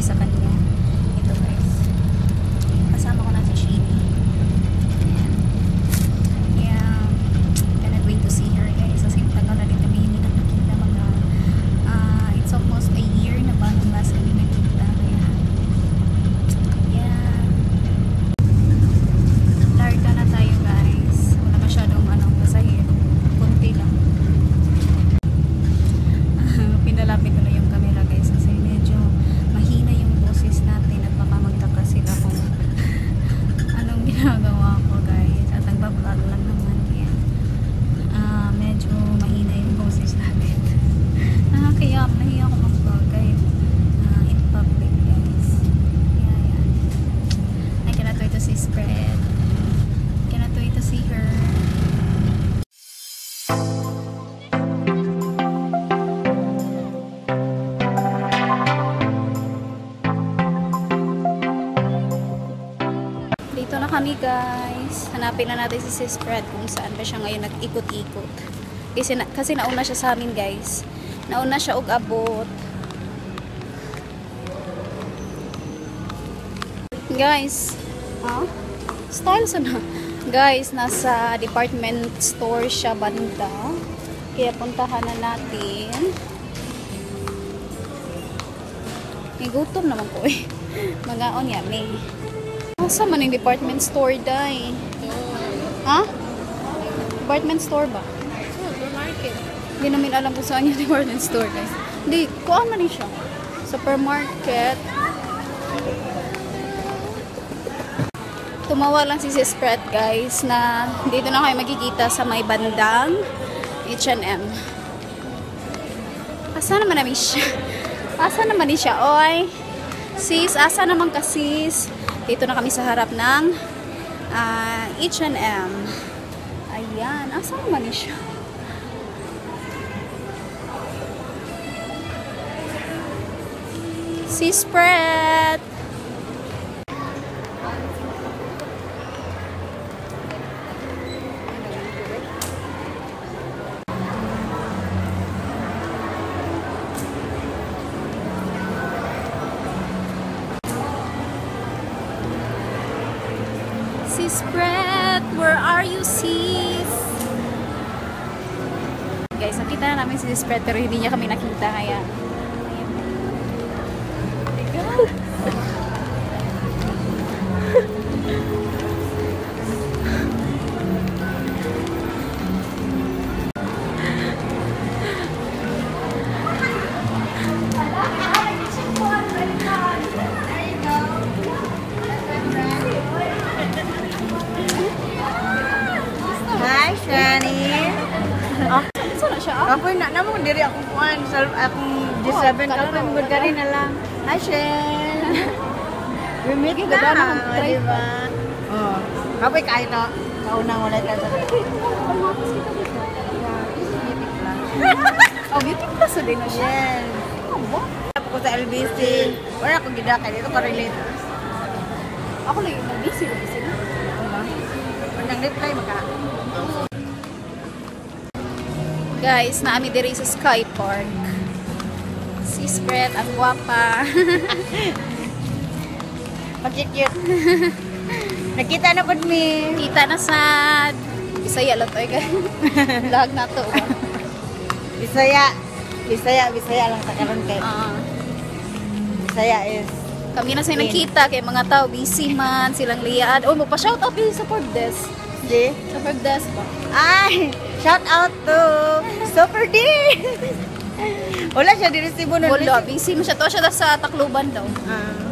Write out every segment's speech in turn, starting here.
kami sa kanya. Ito guys. Kasama ko na si Sheeny. Ayan. Yeah. Gonna wait to see her guys. Kasi tagal na rin kami hindi nakikita mga it's almost a year na ba nung last kami nakikita. Kaya yeah. Larga na tayo guys. Wala masyadong pasahero. Kunti lang. Pinalapit ko na yung camera guys kasi medyo mahina yung boses natin at baka magtaka sila kung anong ginagawa ko guys at nagbablog lang naman kaya medyo mahina yung boses natin. Kaya nahiya ako mag-vlog guys in public guys. Kaya yan. I cannot wait to see spread. Cannot wait to see her. Dito na kami guys. Hanapin na natin si Sis Fred kung saan ba siya ngayon nag-ikot-ikot. Kasi nauna siya sa amin guys. Nauna siya og abot. Guys. Style sana. Guys, nasa department store siya banda. Kaya puntahan na natin. May gutom naman ko eh. Mga yummy. Asa man yung department store day? Ha? Department store ba? Supermarket. Hindi namin alam kung saan yung department store guys. Hindi, kuha man siya. Supermarket. Tumawa lang si Sis Fred guys na dito na kayo magkikita sa may bandang H&M. Asa naman namin siya? Asa naman ni siya? Oy, sis, asa naman ka sis? Dito na kami sa harap ng H&M. Ayan. Asa naman ni siya? Si Spread! Spread, where are you sis? Guys, nakita na namin si Spread pero hindi niya kami nakita kaya Hi, Shani. saan na siya? Ako na namang diri akong kuan sa akong G7 ka lang gud na lang. Hi, Shen. We meet na, di ba? Oh. Kapay kain to. Kaunang wala ka sa. Oh, beauty plus din na siya. Yes. Ako ko sa LBC. Wala akong gidakay dito ka relate. Ako lang yung busy na. Pag nag-reply maka. Guys, naami diri sa Sky Park. Si Spread, ang guwapa. Pag-cute. Nakita na po mi. Kita na sa Bisaya lang tayo guys. Vlog na to. Bisaya lang ta karon kay. Bisaya is Kami na sa nakita kay mga tao busy man silang liad. Oh, magpa-shout out din sa Forbes. di. Sa Forbes ba? Ay, shout out to Super D. Wala siya diresibo nun. Wala, busy mo siya. To siya sa Tacloban daw. Ah,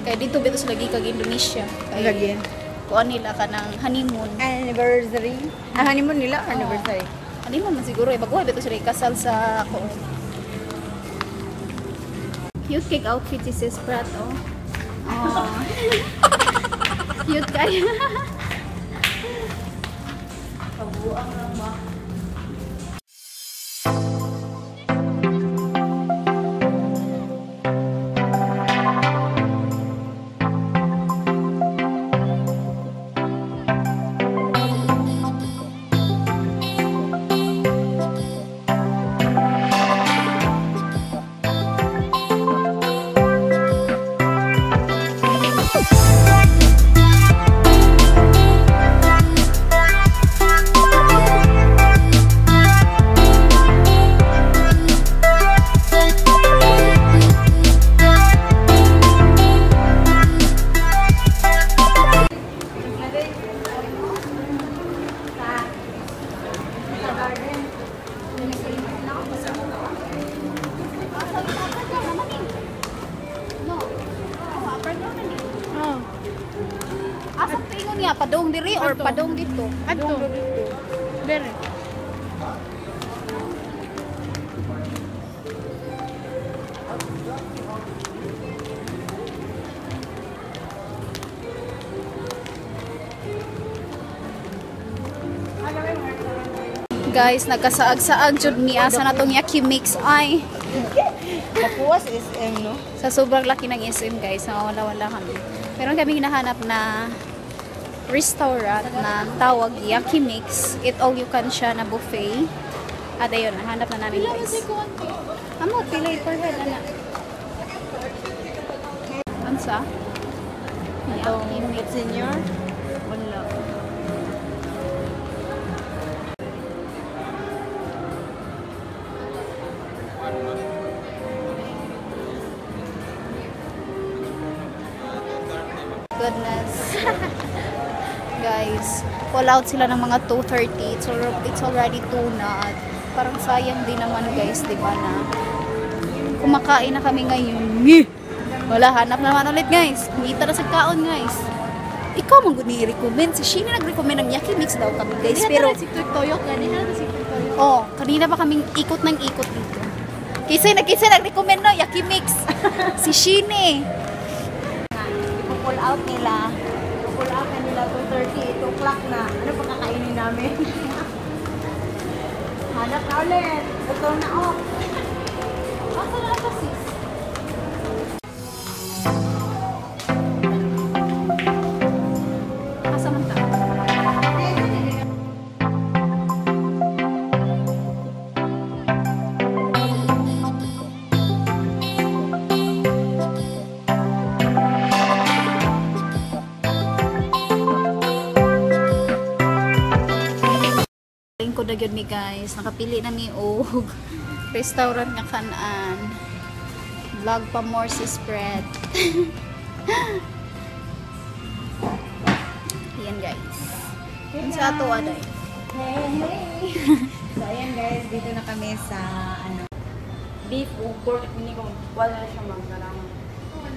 Kaya dito bito sa lagi kag Indonesia. lagi. Kuha nila ka ng honeymoon. Anniversary. Honeymoon nila, anniversary. Honeymoon man siguro. Bago bito sila ikasal sa ko. Cute cake outfit si Sis Prat, oh. Oh. Cute kayo. Kabuang lang ba? Unya padong diri or padong dito? Adto. Dere. Guys, nagkasaag-saag jud mi asa na tong Yaki Mix ay. Kapuas SM, no? Sa sobrang laki ng SM guys, wala kami. Meron kami hinahanap na restaurant na tawag Yaki Mix. Eat all you can siya na buffet. At ayun, nahanap na namin guys. Amo, pila per head, ana. Ansa? Yaki Mix. Senior? Wala. Goodness. Guys, call out sila ng mga 2:30. It's already 2 na. At parang sayang din naman guys, di ba na? Kumakain na kami ngayon. Wala, hanap naman ulit guys. Kita na sa kaon guys. Ikaw mong ni-recommend. Si Sheena nag-recommend ng Yaki Mix daw kami guys. Pero, oh, kanina pa kaming ikot ng ikot dito. Kisay nag-recommend no, Yaki Mix. Si Sheena. Pull out nila. Pull out na nila 2:30. 2 o'clock na. Ano pa kakainin namin? Hanap na ulit. Ito na off. Asa na ata sis? Asa man ta? Ko na gyud mi guys, nakapili na mi og restaurant nga kanaan. Vlog pa more si spread. Yan guys. Yan sa ato aday. So ayan guys, dito na kami sa ano, beef o pork. Hindi ko wala siya magkarang.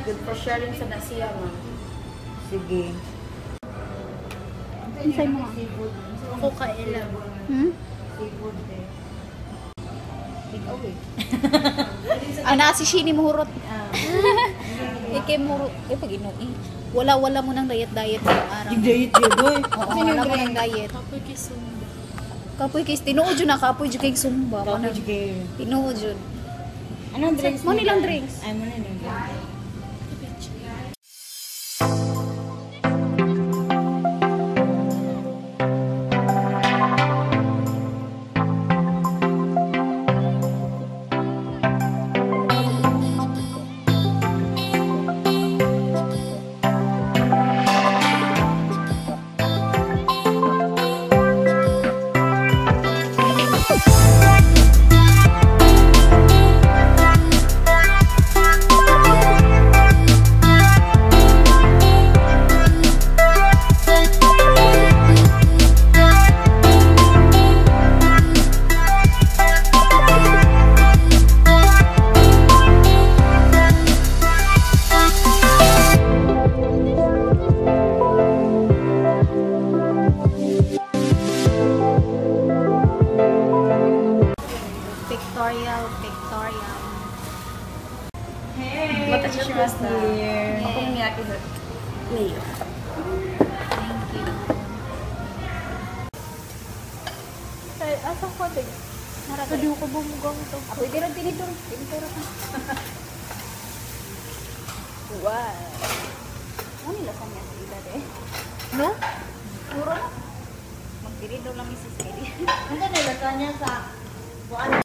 Good for sharing sa nasiya man. Sige. Insay mo. Seafood. Ako kailan. Seafood eh. Take away. Ana si Shini muhurot. Ikay muhurot. Pag inuwi. Wala mo nang diet mo araw. Diet boy. Oo, wala mo nang diet. Kapoy kay tinuod jud na kapoy jud kay sumba. Tinuod jud. Anong drinks? Mo nilang drinks. Ay mo nilang drinks. Pictorial. Hey, Watashi shimashita. Okonomiyaki layer. Thank you. Ay, asa ko din? Pwede ko bumugang ito. Pwede rin tinidor. Tinidor ka. Wow. Ano nila sa niya sa edad eh? No? Puro na. Magtinidor lang Mrs. Kelly. Ano nila kanya sa buwan?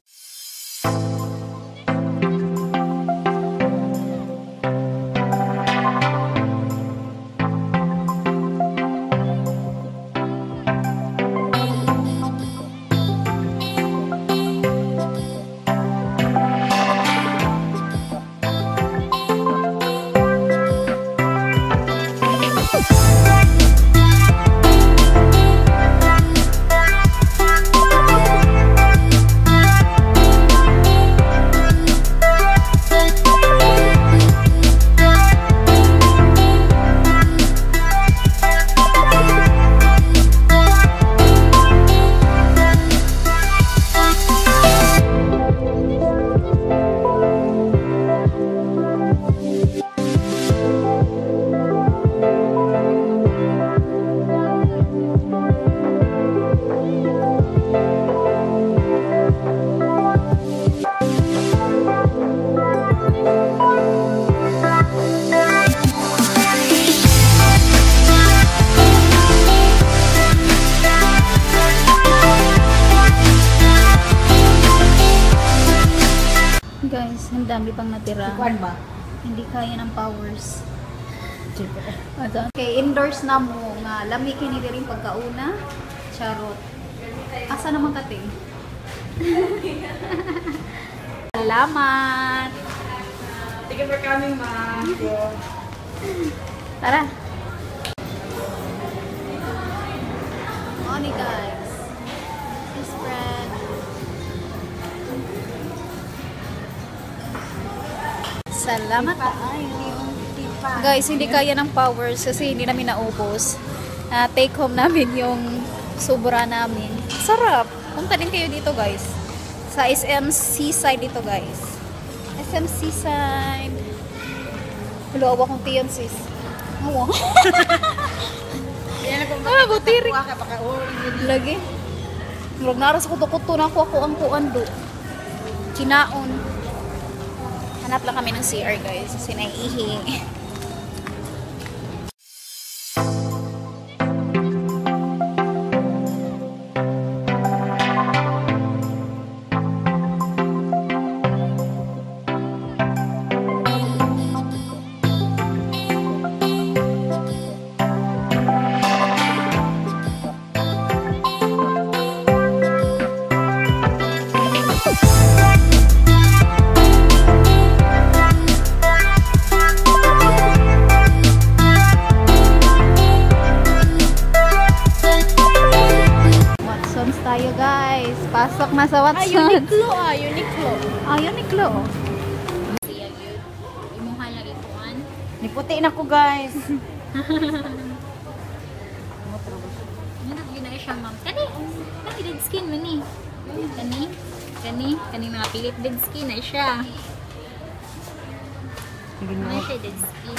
tira. Kuan ba? Hindi kaya ng powers. Okay, indoors na mo nga lami kini diri pagkauna. Charot. Asa naman ka te? Salamat. Thank you for coming, ma. Tara. Morning guys. This friend. Salamat. Guys, hindi kaya ng powers kasi hindi namin naubos. Take home namin yung sobra namin. Sarap. Punta din kayo dito guys. Sa SM Seaside dito guys. SM Seaside. Hello, awa kong tiyan sis. Awa. Yan ako Ah, butirik. ka baka Lagi. Murag naras ko kuto na ako ang kuan do. Kinaon. Hanap lang kami ng CR guys. Kasi naiihi. Watsons tayo guys. Pasok na sa Watsons. Uniqlo. Uniqlo. Ni puti na ko, guys. Kani dead skin man ni. Kani mga pilit dead skin na siya. Ano siya dead skin?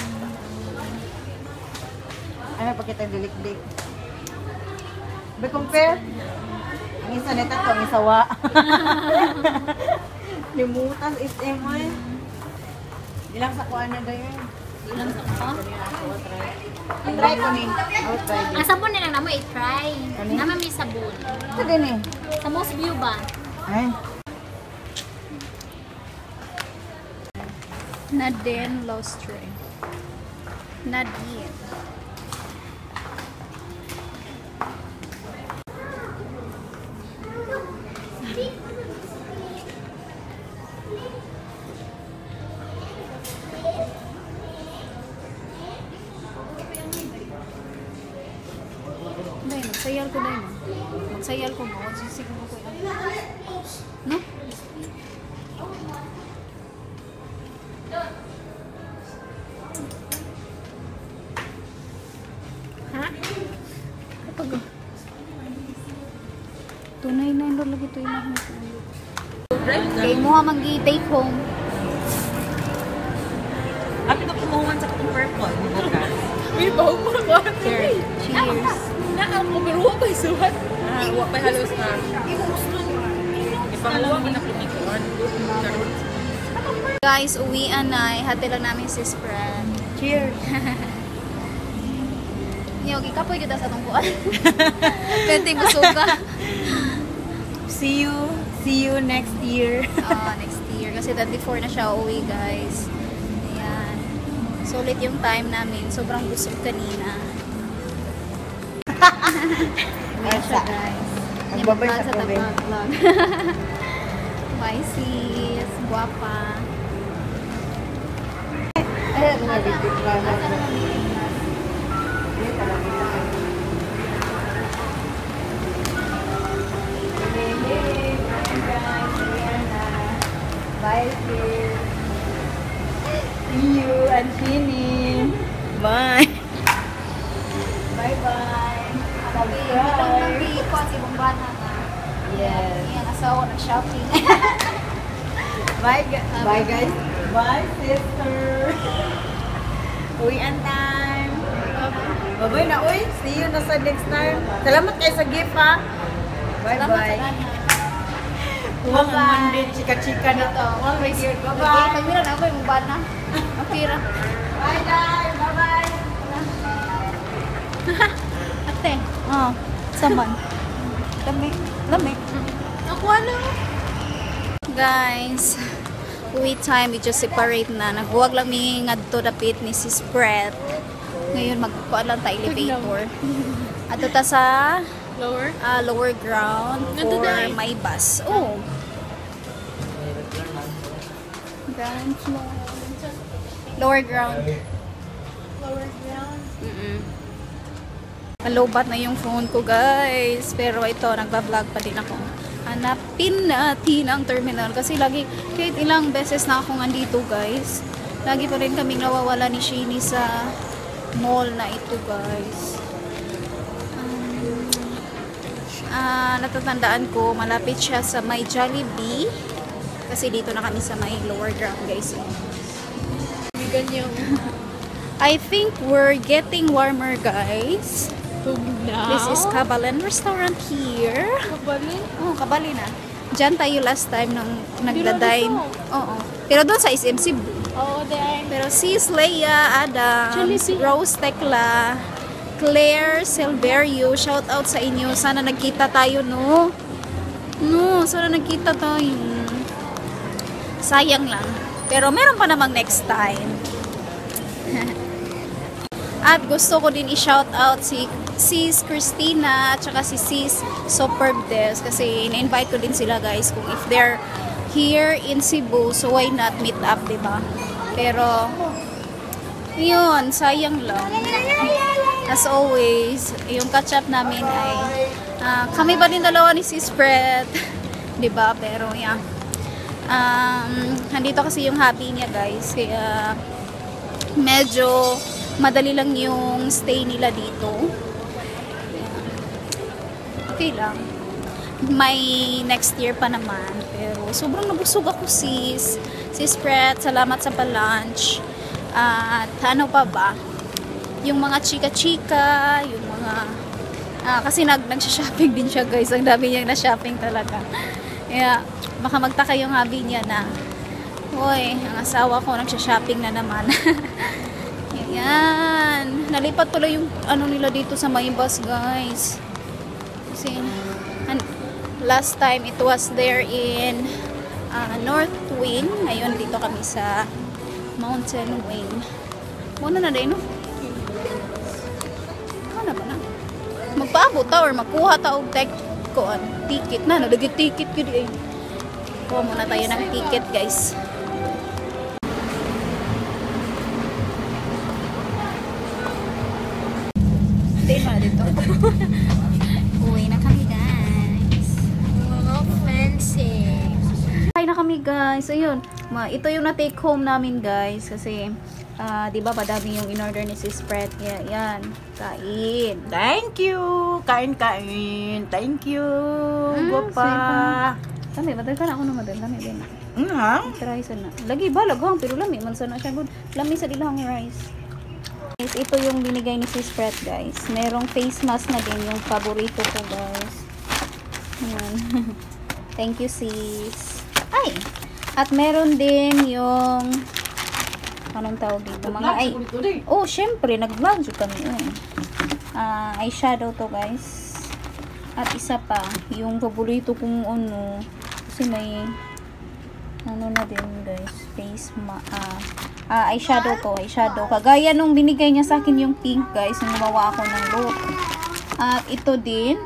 Ano pa kita dilik-dik? Be compare? Ang isa nito to, ang isa wa. Limutan is emoy. Ilang sa kuan na dayon. Ilang sa ko? Try ko ni. I'll try Ang this. sabon na lang naman i-try. Naman may sabon. Ito din eh. Sa most view ba? Ay. Nadine Lostre. Nadine. Dahil, magsayal ko dahil. Magsayal ko mo. Sisig mo ko. No? Ha? Kapag tunay na yun lagi ito yung kay mo ha mag-take home. Ako ito kumuhan sa kong purple. May baho mo ba? Cheers. Ako, pero huwag pa isuhat. Huwag pa halos na. Ipangawa mo na kumikuan. Guys, uwian na. Hati lang namin si Spran. Cheers. Yogi, kapoy kita sa tungkuan. Pwede gusto ka. See you next year. Next year. Kasi 24 na siya uwi, guys. Ayan. Sulit yung time namin. Sobrang busog kanina. Uwi siya, guys. Nagbabay Yan, sa sa tabi. vlog. Bye, sis. Guwapa. Ay, mga bibig pa. Bye, sis. See you and Sini. Bye. Bye-bye. Sabi ko si Bombana na. Yes. Yan, asawa na shopping. Bye, bye guys. Bye, sister. Uwian time. Bye-bye na, uy. See you na sa next time. Salamat kayo sa gift, ha. Bye-bye. Huwag ang Monday, chika-chika na to. Huwag may gear. Bye-bye. Kami na ako yung Bombana. Mapira. Bye, guys. Bye-bye. Ate. Oh, saman. Lami. Ako ano? Guys, uwi time, medyo separate na. Nagbuwag lang may ngadto dapit ni Sis Pret. Ngayon, magkuhaan lang tayo elevator. At ito sa Lower? lower ground Nandun for na eh. my bus. Oh. Ground floor. Lower ground. Lower ground. Malobat na yung phone ko, guys. Pero ito, nagba-vlog pa din ako. Hanapin natin ang terminal. Kasi lagi, kahit ilang beses na ako andito, guys. Lagi pa rin kaming nawawala ni Shini sa mall na ito, guys. Natatandaan ko, malapit siya sa may Jollibee. Kasi dito na kami sa may lower ground, guys. May ganyan. I think we're getting warmer, guys. Now? This is Kabalan Restaurant here. Kabalin? Oh, Kabali na. Diyan tayo last time nung nagda-dine. dito. Oo. Pero doon sa SMC. Oo, there. Pero sis Leia Adams, Jollibee. Rose Tecla, Claire Silverio, shout out sa inyo. Sana nagkita tayo, no? No, sana nagkita tayo. Sayang lang. Pero meron pa namang next time. At gusto ko din i-shout out si Sis Christina at saka si Sis Superb Des kasi in-invite ko din sila, guys, kung if they're here in Cebu, so why not meet up, diba? Pero yun, sayang lang. As always, yung catch up namin ay kami ba din dalawa ni Sis Fred, diba? Pero yeah, nandito kasi yung hobby niya, guys, kaya medyo madali lang yung stay nila dito. Okay lang. May next year pa naman. Pero sobrang nabusog ako, sis. Sis Pret, salamat sa pa-lunch. At ano pa ba? Yung mga chika-chika, yung mga... kasi nag-shopping din siya, guys. Ang dami niyang na-shopping talaga. Kaya baka magtaka yung hobby niya na, hoy, ang asawa ko nagsha-shopping na naman. Yan. Nalipat tuloy yung ano nila dito sa may bus, guys. Kasi last time it was there in North Wing. Ngayon dito kami sa Mountain Wing. Muna na din, no? Ano ba na? Magpaabot ta or magkuha ta og ticket na. Nalagay ticket yun eh. Kuha muna tayo ng ticket, guys. Stay na dito. Uwi na kami, guys. Mga fancy. Uwi na kami, guys. Ayun. Ito yung na-take home namin, guys. Kasi, di ba, madami yung in-order ni Sis Pret. Yan. Kain. Thank you. Kain. Thank you. Guwapa. Lami, madal ka na ako na madal. Lami din. Try sana. Lagi ba, laghang. Pero lami, man sana siya. Good. Lami sa dilahang rice. Guys, ito yung binigay ni Sis Pret, guys. Merong face mask na din, yung paborito ko, guys. Ayan. Thank you, sis. Ay! At meron din yung anong tawag dito? Mga oh, syempre, nag-vlog yun kami. Eyeshadow to, guys. At isa pa, yung paborito kong ano, kasi may ano na din, guys. Face eyeshadow to, eyeshadow. Kagaya nung binigay niya sa akin yung pink, guys, nung gumawa ako ng look. At ito din,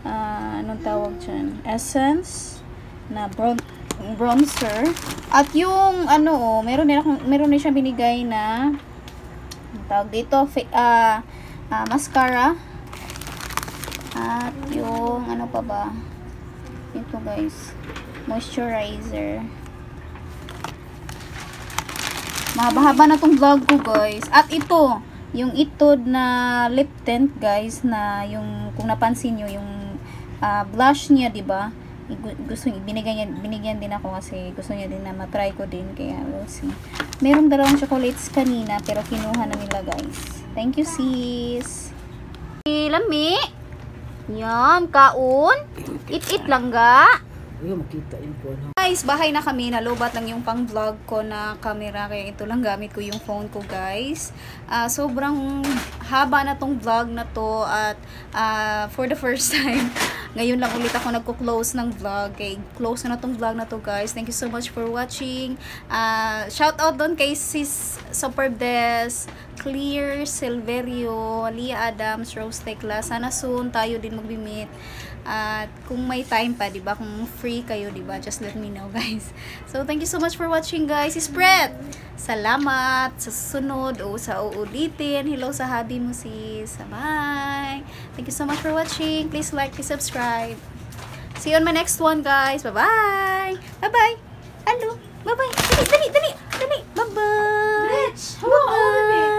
anong tawag dyan? Essence na bronzer. At yung, ano, meron din siya binigay na, anong tawag dito? Mascara. At yung, ano pa ba? Ito, guys. Moisturizer. Mahaba-haba na tong vlog ko, guys. At ito, yung itod na lip tint, guys, na yung, kung napansin nyo, yung blush niya, diba? Gusto niya, binigyan din ako kasi gusto niya din na matry ko din, kaya we'll see. Merong dalawang chocolates kanina, pero kinuha na nila, guys. Thank you, sis. Lami. Yan, kaon. It lang ga. Ayaw makita yung kuwan ha. Guys, bahay na kami. Nalubat lang yung pang vlog ko na camera. Kaya ito lang gamit ko yung phone ko, guys. Sobrang haba na tong vlog na to. At for the first time, ngayon lang ulit ako nagko-close ng vlog. Okay, close na tong vlog na to, guys. Thank you so much for watching. Shout out doon kay Sis Superbdes, Clear, Silverio, Lia Adams, Rose Tecla. Sana soon tayo din mag-meet. At kung may time pa, diba? Kung free kayo, diba? Just let me know, guys. So, thank you so much for watching, guys. Spread! Salamat sa susunod o sa uulitin. Hello sa hubby mo, sis. Bye! Thank you so much for watching. Please like, please subscribe. See you on my next one, guys. Bye-bye! Bye-bye! Hello! Bye-bye! Dali! Bye-bye! Hello,